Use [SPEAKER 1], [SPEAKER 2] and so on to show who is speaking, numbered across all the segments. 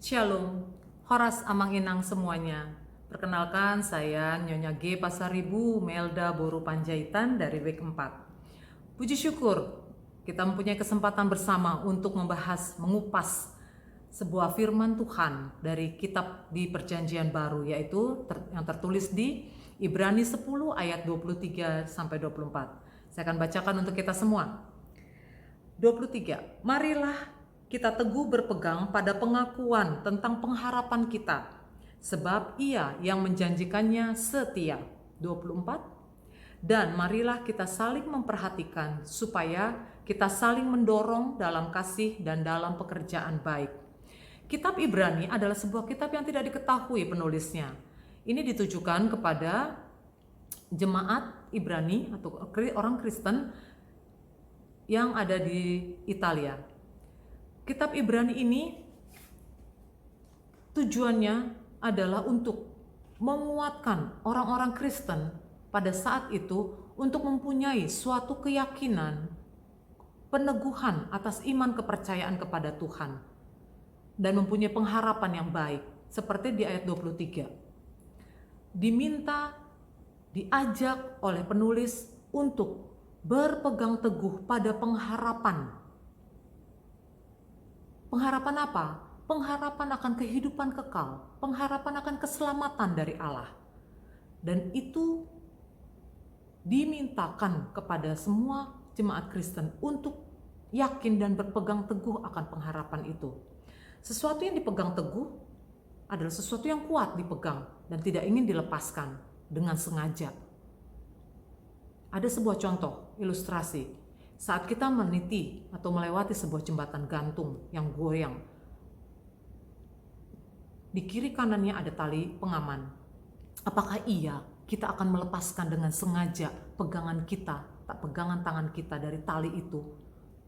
[SPEAKER 1] Shalom, Horas Amang Inang semuanya. Perkenalkan, saya Nyonya G. Pasaribu Melda Boru Panjaitan dari WIK 4. Puji syukur, kita mempunyai kesempatan bersama untuk mengupas sebuah firman Tuhan dari kitab di Perjanjian Baru, yaitu yang tertulis di Ibrani 10 ayat 23 sampai 24. Saya akan bacakan untuk kita semua. 23. Marilah kita teguh berpegang pada pengakuan tentang pengharapan kita, sebab Ia yang menjanjikannya setia. 24. Dan marilah kita saling memperhatikan supaya kita saling mendorong dalam kasih dan dalam pekerjaan baik. Kitab Ibrani adalah sebuah kitab yang tidak diketahui penulisnya. Ini ditujukan kepada jemaat Ibrani atau orang Kristen yang ada di Italia. Kitab Ibrani ini tujuannya adalah untuk menguatkan orang-orang Kristen pada saat itu untuk mempunyai suatu keyakinan, peneguhan atas iman kepercayaan kepada Tuhan dan mempunyai pengharapan yang baik. Seperti di ayat 23. Diajak oleh penulis untuk berpegang teguh pada pengharapan. Pengharapan apa? Pengharapan akan kehidupan kekal, pengharapan akan keselamatan dari Allah. Dan itu dimintakan kepada semua jemaat Kristen untuk yakin dan berpegang teguh akan pengharapan itu. Sesuatu yang dipegang teguh adalah sesuatu yang kuat dipegang dan tidak ingin dilepaskan dengan sengaja. Ada sebuah contoh ilustrasi saat kita meniti atau melewati sebuah jembatan gantung yang goyang. Di kiri kanannya ada tali pengaman. Apakah iya kita akan melepaskan dengan sengaja pegangan tangan kita dari tali itu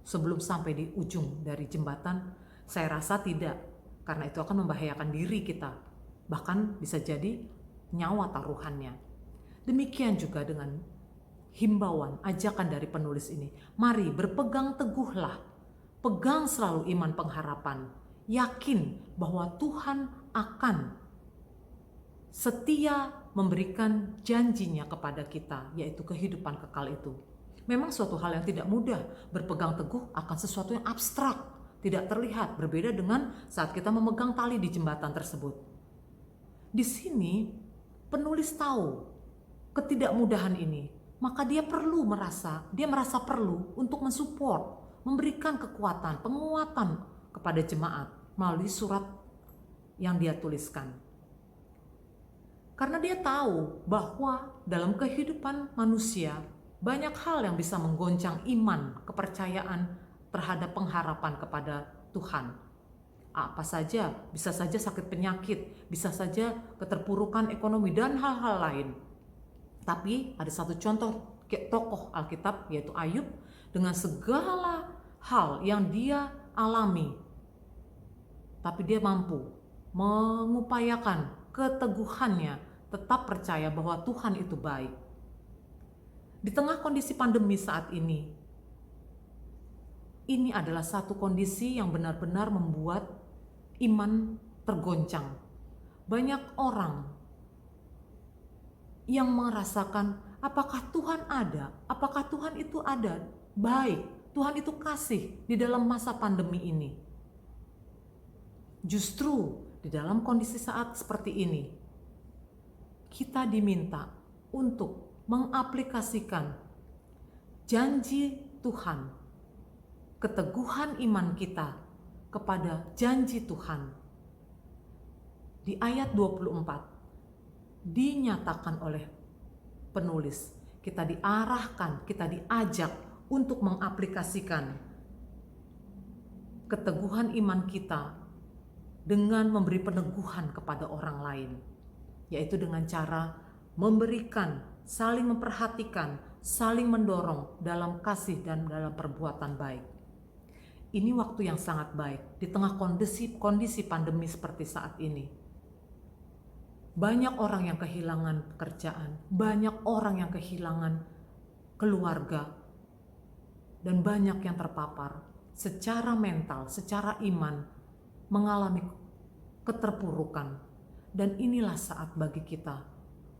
[SPEAKER 1] sebelum sampai di ujung dari jembatan? Saya rasa tidak, karena itu akan membahayakan diri kita, bahkan bisa jadi nyawa taruhannya. Demikian juga dengan himbauan, ajakan dari penulis ini. Mari berpegang teguhlah, pegang selalu iman pengharapan, yakin bahwa Tuhan akan setia memberikan janjinya kepada kita, yaitu kehidupan kekal itu. Memang suatu hal yang tidak mudah, berpegang teguh akan sesuatu yang abstrak, tidak terlihat, berbeda dengan saat kita memegang tali di jembatan tersebut. Di sini penulis tahu ketidakmudahan ini, maka dia merasa perlu untuk mensupport, memberikan kekuatan, penguatan kepada jemaat melalui surat yang dia tuliskan. Karena dia tahu bahwa dalam kehidupan manusia banyak hal yang bisa menggoncang iman, kepercayaan terhadap pengharapan kepada Tuhan. Apa saja, bisa saja sakit penyakit, bisa saja keterpurukan ekonomi dan hal-hal lain. Tapi ada satu contoh tokoh Alkitab, yaitu Ayub, dengan segala hal yang dia alami, tapi dia mampu mengupayakan keteguhannya, tetap percaya bahwa Tuhan itu baik. Di tengah kondisi pandemi saat ini adalah satu kondisi yang benar-benar membuat iman tergoncang. Banyak orang yang merasakan, apakah Tuhan ada? Apakah Tuhan itu ada? Baik, Tuhan itu kasih di dalam masa pandemi ini. Justru di dalam kondisi saat seperti ini, kita diminta untuk mengaplikasikan janji Tuhan, keteguhan iman kita kepada janji Tuhan. Di ayat 24 dinyatakan oleh penulis, kita diarahkan, kita diajak untuk mengaplikasikan keteguhan iman kita dengan memberi peneguhan kepada orang lain, yaitu dengan cara memberikan, saling memperhatikan, saling mendorong dalam kasih dan dalam perbuatan baik. Ini waktu yang sangat baik di tengah kondisi pandemi seperti saat ini. Banyak orang yang kehilangan pekerjaan, banyak orang yang kehilangan keluarga, dan banyak yang terpapar secara mental, secara iman, mengalami keterpurukan. Dan inilah saat bagi kita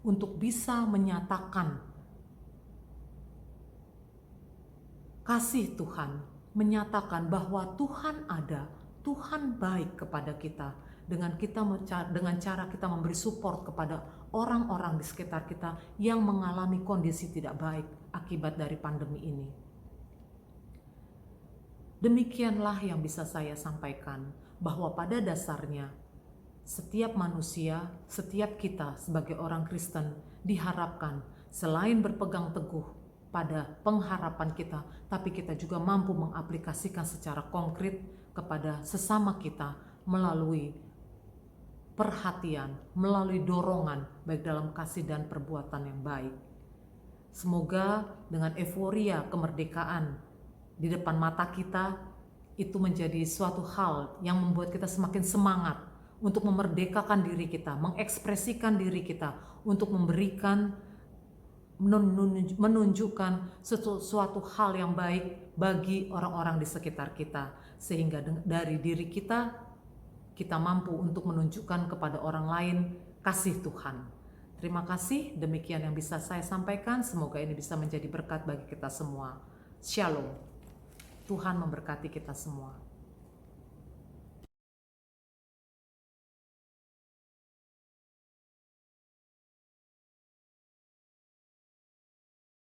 [SPEAKER 1] untuk bisa menyatakan kasih Tuhan, menyatakan bahwa Tuhan ada, Tuhan baik kepada kita, dengan cara kita memberi support kepada orang-orang di sekitar kita yang mengalami kondisi tidak baik akibat dari pandemi ini. Demikianlah yang bisa saya sampaikan, bahwa pada dasarnya setiap manusia, setiap kita sebagai orang Kristen diharapkan selain berpegang teguh pada pengharapan kita, tapi kita juga mampu mengaplikasikan secara konkret kepada sesama kita melalui perhatian, melalui dorongan baik dalam kasih dan perbuatan yang baik. Semoga dengan euforia kemerdekaan di depan mata kita, itu menjadi suatu hal yang membuat kita semakin semangat untuk memerdekakan diri kita, mengekspresikan diri kita, untuk menunjukkan sesuatu hal yang baik bagi orang-orang di sekitar kita, sehingga dari diri kita mampu untuk menunjukkan kepada orang lain kasih Tuhan. Terima kasih, demikian yang bisa saya sampaikan. Semoga ini bisa menjadi berkat bagi kita semua. Shalom. Tuhan memberkati kita semua.